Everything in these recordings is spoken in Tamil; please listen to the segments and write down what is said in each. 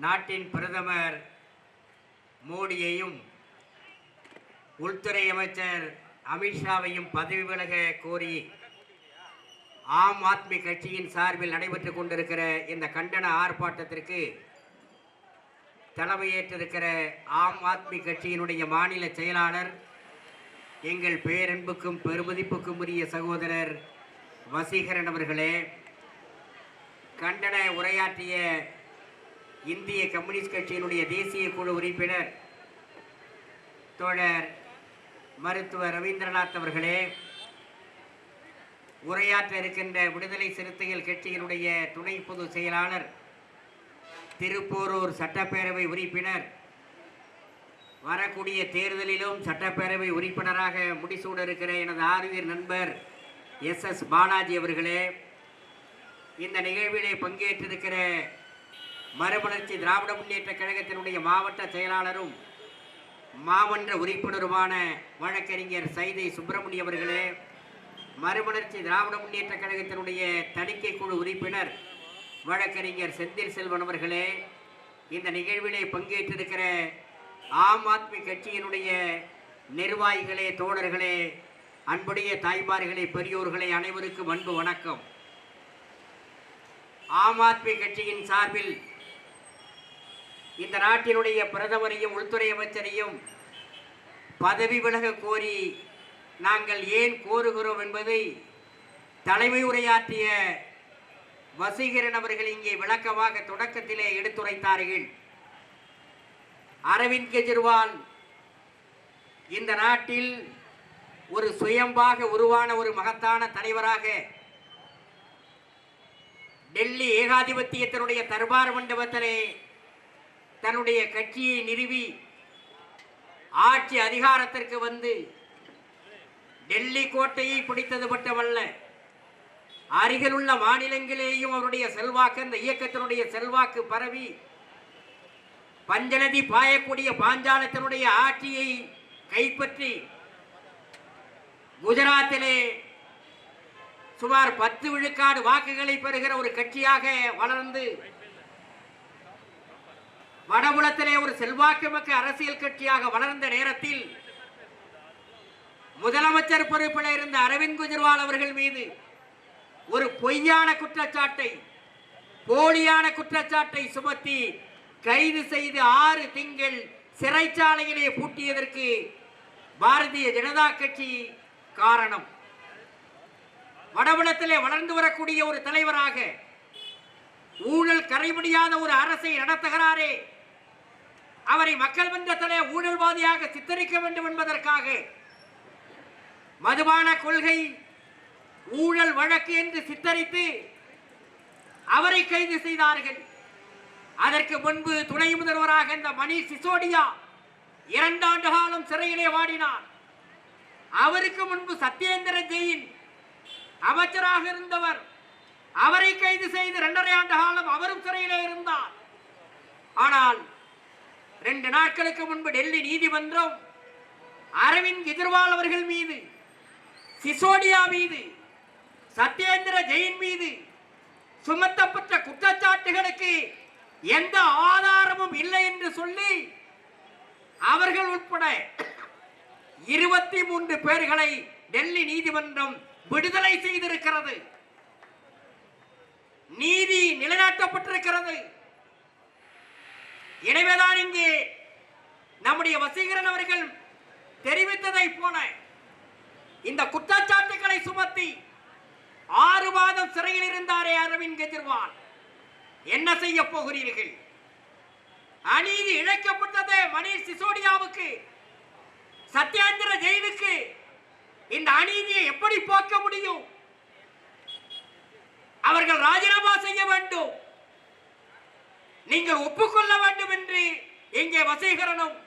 நாட்டின் பிரதமர் மோடியையும் உள்துறை அமைச்சர் அமித்ஷாவையும் பதவி விலக கோரி ஆம் ஆத்மி கட்சியின் சார்பில் நடைபெற்றுக் கொண்டிருக்கிற இந்த கண்டன ஆர்ப்பாட்டத்திற்கு தலைமையேற்றிருக்கிற ஆம் ஆத்மி கட்சியினுடைய மாநில செயலாளர், எங்கள் பேரன்புக்கும் பெருமதிப்புக்கும் உரிய சகோதரர் வசீகரன் அவர்களே, கண்டன உரையாற்றிய இந்திய கம்யூனிஸ்ட் கட்சியினுடைய தேசிய குழு உறுப்பினர் தோழர் மருத்துவர் ரவீந்திரநாத் அவர்களே, உரையாற்ற இருக்கின்ற விடுதலை சிறுத்தைகள் கட்சியினுடைய துணை பொதுச் செயலாளர், திருப்போரூர் சட்டப்பேரவை உறுப்பினர், வரக்கூடிய தேர்தலிலும் சட்டப்பேரவை உறுப்பினராக முடிசூட இருக்கிற எனது ஆறுயிர் நண்பர் SS பாலாஜி அவர்களே, இந்த நிகழ்விலே பங்கேற்றிருக்கிற மறுமலர்ச்சி திராவிட முன்னேற்ற கழகத்தினுடைய மாவட்ட செயலாளரும் மாமன்ற உறுப்பினருமான வழக்கறிஞர் சைதை சுப்பிரமணியம் அவர்களே, மறுமலர்ச்சி திராவிட முன்னேற்ற கழகத்தினுடைய தணிக்கை குழு உறுப்பினர் வழக்கறிஞர் செந்தில் செல்வன் அவர்களே, இந்த நிகழ்விலே பங்கேற்றிருக்கிற ஆம் ஆத்மி கட்சியினுடைய நிர்வாகிகளே, தோழர்களே, அன்புடைய தாய்மார்களே, பெரியோர்களே, அனைவருக்கும் அன்பு வணக்கம். ஆம் ஆத்மி கட்சியின் சார்பில் இந்த நாட்டினுடைய பிரதமரையும் உள்துறை அமைச்சரையும் பதவி விலக கோரி நாங்கள் ஏன் கோருகிறோம் என்பதை தலைமை உரையாற்றிய வசீகரன் அவர்கள் இங்கே விளக்கமாக தொடக்கத்திலே எடுத்துரைத்தார்கள். அரவிந்த் கெஜ்ரிவால் இந்த நாட்டில் ஒரு சுயம்பாக உருவான ஒரு மகத்தான தலைவராக டெல்லி ஏகாதிபத்தியத்தினுடைய தர்பார் மண்டபத்திலே தன்னுடைய கட்சியை நிறுவி ஆட்சி அதிகாரத்திற்கு வந்து டெல்லி கோட்டையை பிடித்தது மட்டுமல்ல, அருகில் உள்ள மாநிலங்களிலேயும் அவருடைய செல்வாக்கு, அந்த இயக்கத்தினுடைய செல்வாக்கு பரவி பஞ்சநதி பாயக்கூடிய பாஞ்சாலத்தினுடைய ஆட்சியை கைப்பற்றி குஜராத்திலே சுமார் 10 விழுக்காடு வாக்குகளை பெறுகிற ஒரு கட்சியாக வளர்ந்து வடபுலத்திலே ஒரு செல்வாக்கு மிக்க அரசியல் கட்சியாக வளர்ந்த நேரத்தில் முதலமைச்சர் பொறுப்பில் இருந்த அரவிந்த் கெஜ்ரிவால் அவர்கள் மீது ஒரு பொய்யான குற்றச்சாட்டை, போலியான குற்றச்சாட்டை சுமத்தி கைது செய்து 6 திங்கள் சிறைச்சாலையிலே பூட்டியதற்கு பாரதிய ஜனதா கட்சி காரணம். வடபுலத்திலே வளர்ந்து வரக்கூடிய ஒரு தலைவராக ஊழல் கரைபடியாத ஒரு அரசை நடத்துகிறாரே, அவரை மக்கள் மன்றத்திலே ஊழல்வாதியாக சித்தரிக்க வேண்டும் என்பதற்காக மதுபான கொள்கை ஊழல் வழக்கு என்று சித்தரித்து அவரை கைது செய்தார்கள். அதற்கு முன்பு துணை முதல்வராக இந்த மணீஷ் சிசோடியா 2 ஆண்டு காலம் சிறையிலே வாடினார். அவருக்கு முன்பு சத்யேந்திர ஜெயின் அமைச்சராக இருந்தவர், அவரை கைது செய்து 2.5 ஆண்டு காலம் அவரும் சிறையிலே இருந்தார். ஆனால் 2 நாட்களுக்கு முன்பு டெல்லி நீதிமன்றம் அரவிந்த் கெஜ்ரிவால் அவர்கள் மீது, சிசோடியா மீது, சத்யேந்திர ஜெயின் மீது சுமத்தப்பட்ட குற்றச்சாட்டுகளுக்கு எந்த ஆதாரமும் இல்லை என்று சொல்லி அவர்கள் உட்பட 23 பேர்களை டெல்லி நீதிமன்றம் விடுதலை செய்திருக்கிறது. நீதி நிலைநாட்டப்பட்டிருக்கிறது. எனவேதான் இங்கே நம்முடைய வசீகரன் அவர்கள் தெரிவித்ததை போல இந்த குற்றச்சாட்டுகளை சுமத்தி 6 மாதம் சிறையில் இருந்தாரே அரவிந்த் கெஜ்ரிவால், என்ன செய்ய போகிறீர்கள்? அநீதி இழைக்கப்பட்டது மணீஷ் சிசோடியாவுக்கு, சத்யேந்திர ஜெயினுக்கு. இந்த அநீதியை எப்படி போக்க முடியும்? அவர்கள் ராஜினாமா செய்ய வேண்டும், நீங்கள் ஒப்புக்கொள்ள வேண்டும் என்று இங்கே வசீகரனும்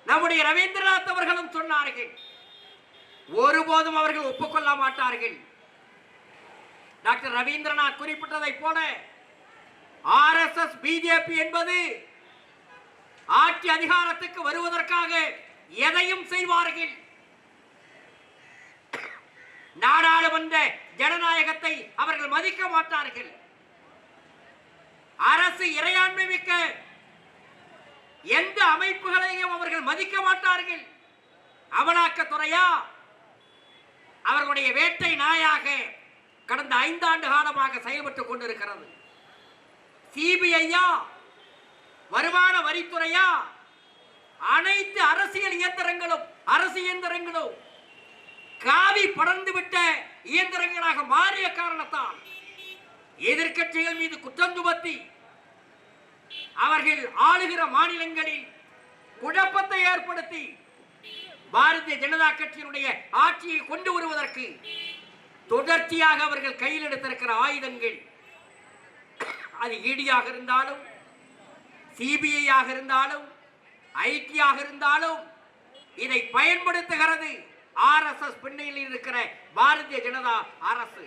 நம்முடைய ரவீந்திரநாத் அவர்களும் சொன்னார்கள். ஒருபோதும் அவர்கள் ஒப்புக்கொள்ள மாட்டார்கள். டாக்டர் ரவீந்திரநாத் குறிப்பிட்டதை போல RSS பிஜேபி என்பது ஆட்சி அதிகாரத்துக்கு வருவதற்காக எதையும் செய்வார்கள். நாடாளுமன்ற ஜனநாயகத்தை அவர்கள் மதிக்க மாட்டார்கள். அரசு இறையாண்மை மிக்க எந்த அமைப்புகளையும் அவர்கள் மதிக்க மாட்டார்கள். அமலாக்கத்துறையா அவர்களுடைய வேட்டை நாயாக கடந்த 5 ஆண்டு காலமாக செயல்பட்டுக் கொண்டிருக்கிறது. சிபிஐயா, வருமான வரித்துறையா, அனைத்து அரசியல் இயந்திரங்களும் அரசு இயந்திரங்களும் காவி படர்ந்து விட்ட இயந்திரங்களாக மாறிய காரணத்தால் எதிர்க்கட்சிகள் மீது குற்றம் சுமத்தி அவர்கள் ஆளுகிற மாநிலங்களில் குழப்பத்தை ஏற்படுத்தி பாரதிய ஜனதா கட்சியினுடைய ஆட்சியை கொண்டு வருவதற்கு தொடர்ச்சியாக அவர்கள் கையில் எடுத்திருக்கிற ஆயுதங்கள், அது இடியாக இருந்தாலும், சிபிஐயாக இருந்தாலும், ஐடியாக இருந்தாலும், இதை பயன்படுத்துகிறது RSS பின்னணியில் இருக்கிற பாரதிய ஜனதா அரசு.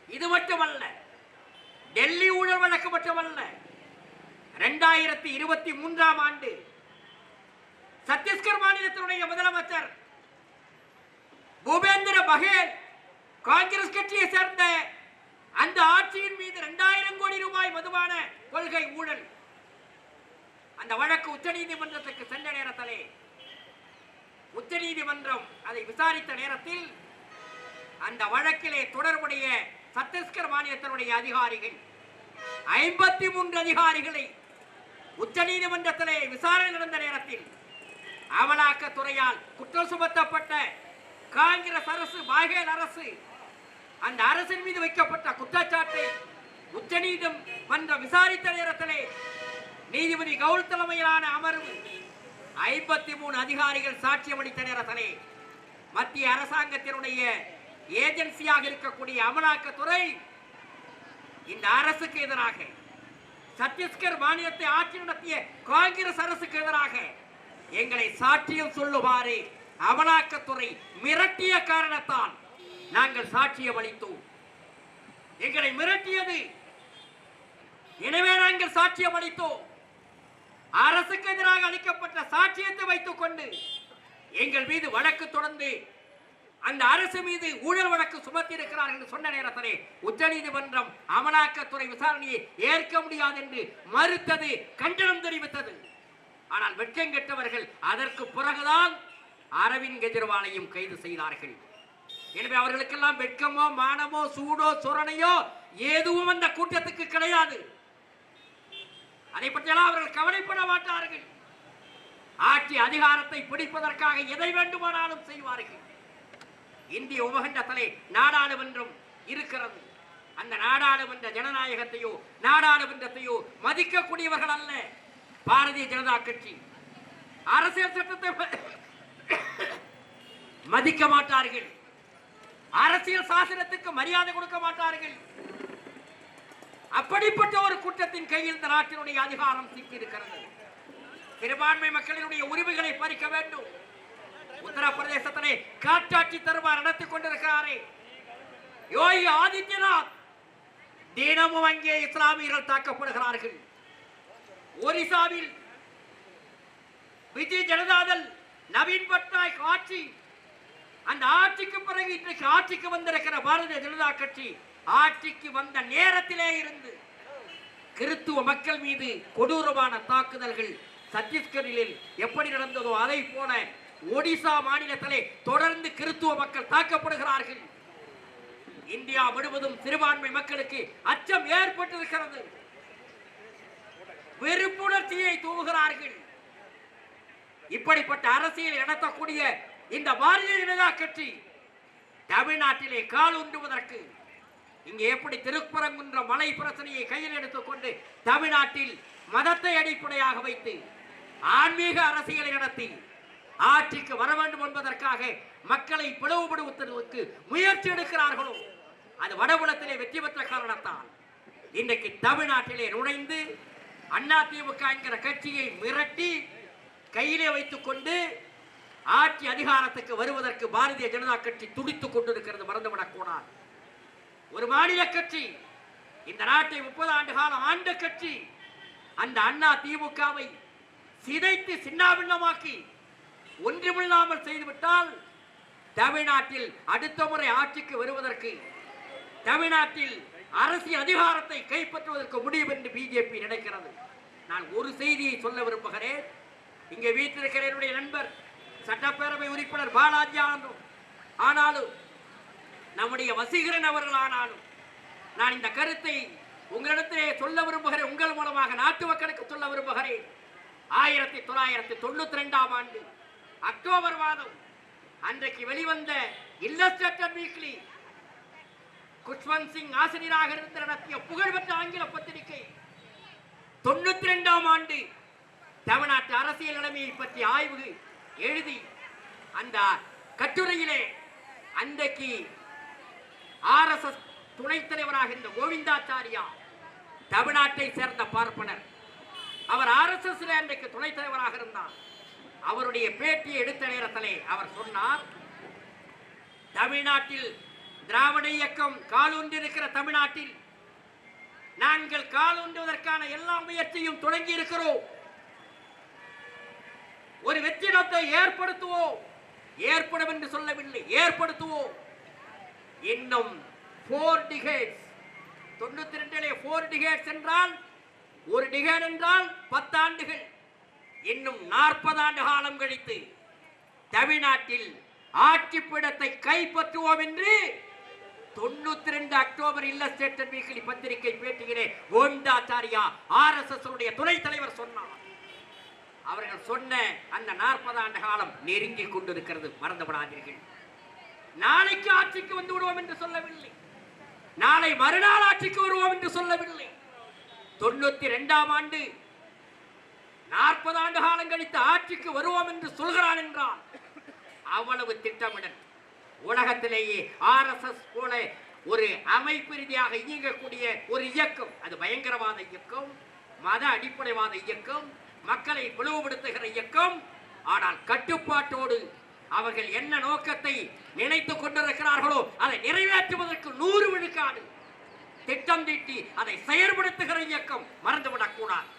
இது மட்டுமல்ல, டெல்லி ஊழல் வழக்கு மட்டுமல்ல, 2023ஆம் ஆண்டு சத்தீஸ்கர் மாநிலத்தினுடைய முதலமைச்சர் பூபேந்திர பகேல் காங்கிரஸ் கட்சியை சேர்ந்த அந்த ஆட்சியின் மீது 2000 கோடி ரூபாய் மதுபான கொள்கை ஊழல், அந்த வழக்கு உச்சநீதிமன்றத்துக்கு சென்ற நேரத்திலே உச்சநீதிமன்றம் அதை விசாரித்த நேரத்தில் அந்த வழக்கிலே தொடர்புடைய சத்தீஸ்கர் மாநிலத்தினுடைய அதிகாரிகள் 53 அதிகாரிகளை உச்சநீதிமன்றத்திலே விசாரணை நடந்த நேரத்தில் அமலாக்கத்துறையால் குற்றம் சுமத்தப்பட்ட காங்கிரஸ் அரசு, பாகேல் அரசு, அந்த அரசின் மீது வைக்கப்பட்ட குற்றச்சாட்டை உச்சநீதிமன்றம் விசாரித்த நேரத்திலே நீதிபதி கவுல் தலைமையிலான அமர்வு 53 அதிகாரிகள் சாட்சியம் அளித்த நேரத்திலே மத்திய அரசாங்கத்தினுடைய ஏஜென்சியாக இருக்கக்கூடிய அமலாக்கத்துறை இந்த அரசுக்கு எதிராக, சத்தீஸ்கர் மாநிலத்தை ஆட்சி நடத்திய காங்கிரஸ் அரசுக்கு எதிராக எங்களை சாட்சியம் சொல்லுமாறு அமலாக்கத்துறை மிரட்டிய காரணத்தால் நாங்கள் சாட்சியம் அளித்தோம். எங்களை மிரட்டியது, எனவே நாங்கள் சாட்சியம் அளித்தோம். அரசுக்கு எதிராக அளிக்கப்பட்ட சாட்சியத்தை வைத்துக் கொண்டு எங்கள் மீது வழக்கு தொடர்ந்து அந்த அரசு மீது ஊழல் வழக்கு சுமத்தி இருக்கிறார்கள் சொன்ன நேரத்திலே உச்சநீதிமன்றம் அமலாக்கத்துறை விசாரணையை ஏற்க முடியாது என்று மறுத்தது, கண்டனம் தெரிவித்தது. ஆனால் வெட்கம் கெட்டவர்கள் அதற்கு பிறகுதான் அரவிந்த் கெஜ்ரிவாலையும் கைது செய்தார்கள். எனவே அவர்களுக்கெல்லாம் வெட்கமோ மானமோ சூடோ சுரணையோ எதுவும் அந்த கூட்டத்துக்கு கிடையாது. அதை பற்றியெல்லாம் அவர்கள் கவலைப்பட மாட்டார்கள். ஆட்சி அதிகாரத்தை பிடிப்பதற்காக எதை வேண்டுமானாலும் செய்வார்கள். இந்திய உபகண்டத்திலே நாடாளுமன்றம் இருக்கிறது. அந்த நாடாளுமன்ற ஜனநாயகத்தையோ நாடாளுமன்றத்தையோ மதிக்கக்கூடியவர்கள் அல்ல பாரதிய ஜனதா கட்சி. அரசியல் சட்டத்தை மதிக்க மாட்டார்கள். அரசியல் சாசனத்துக்கு மரியாதை கொடுக்க மாட்டார்கள். அப்படிப்பட்ட ஒரு கூட்டத்தின் கையில் இந்த நாட்டினுடைய அதிகாரம் சிக்கி இருக்கிறது. சிறுபான்மை மக்களினுடைய உரிமைகளை பறிக்க வேண்டும். உத்தரப்பிரதேசத்திலே காட்டாட்சி தருவார் நடத்தி கொண்டிருக்கிறாரே யோகி ஆதித்யநாத், தினமும் அங்கே இஸ்லாமியர்கள் தாக்கப்படுகிறார்கள். ஒரிசாவில் விஜய் ஜனதாதள், நவீன் பட்நாயக் ஆட்சி, அந்த ஆட்சிக்கு பிறகு இன்றைக்கு ஆட்சிக்கு வந்திருக்கிற பாரதிய ஜனதா கட்சி ஆட்சிக்கு வந்த நேரத்திலே இருந்து கிறித்துவ மக்கள் மீது கொடூரமான தாக்குதல்கள் சத்தீஸ்கரில் எப்படி நடந்ததோ அதை போல ஒடிசா மாநிலத்திலே தொடர்ந்து கிறித்துவ மக்கள் தாக்கப்படுகிறார்கள். இந்தியா முழுவதும் சிறுபான்மை மக்களுக்கு அச்சம் ஏற்பட்டிருக்கிறது. வெறுப்புணர்ச்சியை தூவுகிறார்கள். இப்படிப்பட்ட அரசியல் நடத்தக்கூடிய இந்த பாரதிய ஜனதா கட்சி தமிழ்நாட்டிலே கால் ஊன்றுவதற்கு இங்கே எப்படி திருப்பரங்குன்ற மலை பிரச்சனையை கையில் எடுத்துக்கொண்டு தமிழ்நாட்டில் மதத்தை அடிப்படையாக வைத்து ஆன்மீக அரசியலை நடத்தி ஆட்சிக்கு வர வேண்டும் என்பதற்காக மக்களை பிளவுபடுத்துவதற்கு முயற்சி எடுக்கிறார்களோ அது வடபுலத்திலே வெற்றி பெற்ற காரணத்தால் இன்றைக்கு தமிழ்நாட்டிலே நுழைந்து அதிமுக என்கிற கட்சியை மிரட்டி கையிலே வைத்துக் கொண்டு ஆட்சி அதிகாரத்துக்கு வருவதற்கு பாரதிய ஜனதா கட்சி துடித்துக் கொண்டிருக்கிறது. மறந்துவிடக் கூடாது. ஒரு மாநில கட்சி, இந்த நாட்டை 30 ஆண்டு காலம் ஆண்ட கட்சி, அந்த அதிமுகவை சிதைத்து சின்னாபின்னமாக்கி ஒன்றுமில்லாமல் செய்துவிட்டால் தமிழ்நாட்டில் அடுத்த முறை ஆட்சிக்கு வருவதற்கு, தமிழ்நாட்டில் அரசியல் அதிகாரத்தை கைப்பற்றுவதற்கு முடியும் என்று பிஜேபி நினைக்கிறது. நான் ஒரு செய்தியை சொல்ல விரும்புகிறேன். இங்கே வீட்டிருக்கிற என்னுடைய நண்பர் சட்டப்பேரவை உறுப்பினர் பாலாஜி ஆனாலும் நம்முடைய வசீகரன் அவர்கள் ஆனாலும் நான் இந்த கருத்தை உங்களிடத்திலே சொல்ல விரும்புகிறேன். உங்கள் மூலமாக நாட்டு மக்களுக்கு சொல்ல விரும்புகிறேன். 1992 ஆண்டு அக்டோபர் மாதம் அன்றைக்கு வெளிவந்த இல்லஸ்ட்ரேட்டட் வீக்லி குஷ்வந்த் சிங் ஆசிரியராக இருந்து நடத்திய புகழ்பெற்ற ஆங்கில பத்திரிகை 92 ஆண்டு தமிழ்நாட்டு அரசியல் நிலைமையை பற்றி ஆய்வு எழுதி அந்த கட்டுரையிலே அன்றைக்கு RSS துணைத் தலைவராக இருந்த கோவிந்தாச்சாரியா தமிழ்நாட்டை சேர்ந்த பார்ப்பனர். அவர் RSS அன்றைக்கு துணைத் தலைவராக இருந்தார். அவருடைய பேட்டியை எடுத்த நேரத்திலே அவர் சொன்னார், தமிழ்நாட்டில் திராவிட இயக்கம் காலூன்றிருக்கிற தமிழ்நாட்டில் நாங்கள் காலூன்றுவதற்கான எல்லா முயற்சியும் தொடங்கி இருக்கிறோம். ஒரு வெற்றிடத்தை ஏற்படுத்துவோம். ஏற்படும் என்று சொல்லவில்லை, ஏற்படுத்துவோம். இன்னும் 4 டிகேட்ஸ் 92 4 டிகேட்ஸ் என்றால் ஒரு டிகேட் என்றால் 10 ஆண்டுகள். இன்னும் 40 ஆண்டு காலம் கழித்து தமிழ்நாட்டில் ஆட்சி பீடத்தை கைப்பற்றுவோம் என்று 92 அக்டோபர் இல்லஸ்ட்ரேட்டட் வீக்லி பத்திரிகை பேட்டியிலே கோவிந்தாச்சாரியா RSS உடைய துணைத் தலைவர் சொன்னார். அவர்கள் சொன்ன அந்த 40 ஆண்டு காலம் நெருங்கிக் கொண்டிருக்கிறது, மறந்துவிடாதீர்கள். நாளைக்கு ஆட்சிக்கு வந்து விடுவோம் என்று சொல்லவில்லை, நாளை மறுநாள் ஆட்சிக்கு வருவோம் என்று சொல்லவில்லை. 92 ஆண்டு 40 ஆண்டு காலம் கழித்து ஆட்சிக்கு வருவோம் என்று சொல்கிறான் என்றால் அவ்வளவு திட்டமிடல். உலகத்திலேயே RSS போல ஒரு அமைப்பு ரீதியாக இயங்கக்கூடிய ஒரு இயக்கம், அது பயங்கரவாத இயக்கம், மத அடிப்படைவாத இயக்கம், மக்களை பிளவுபடுத்துகிற இயக்கம். ஆனால் கட்டுப்பாட்டோடு அவர்கள் என்ன நோக்கத்தை நினைத்துக் கொண்டிருக்கிறார்களோ அதை நிறைவேற்றுவதற்கு 100 விழுக்காடு திட்டம் தீட்டி அதை செயல்படுத்துகிற இயக்கம். மறந்துவிடக் கூடாது.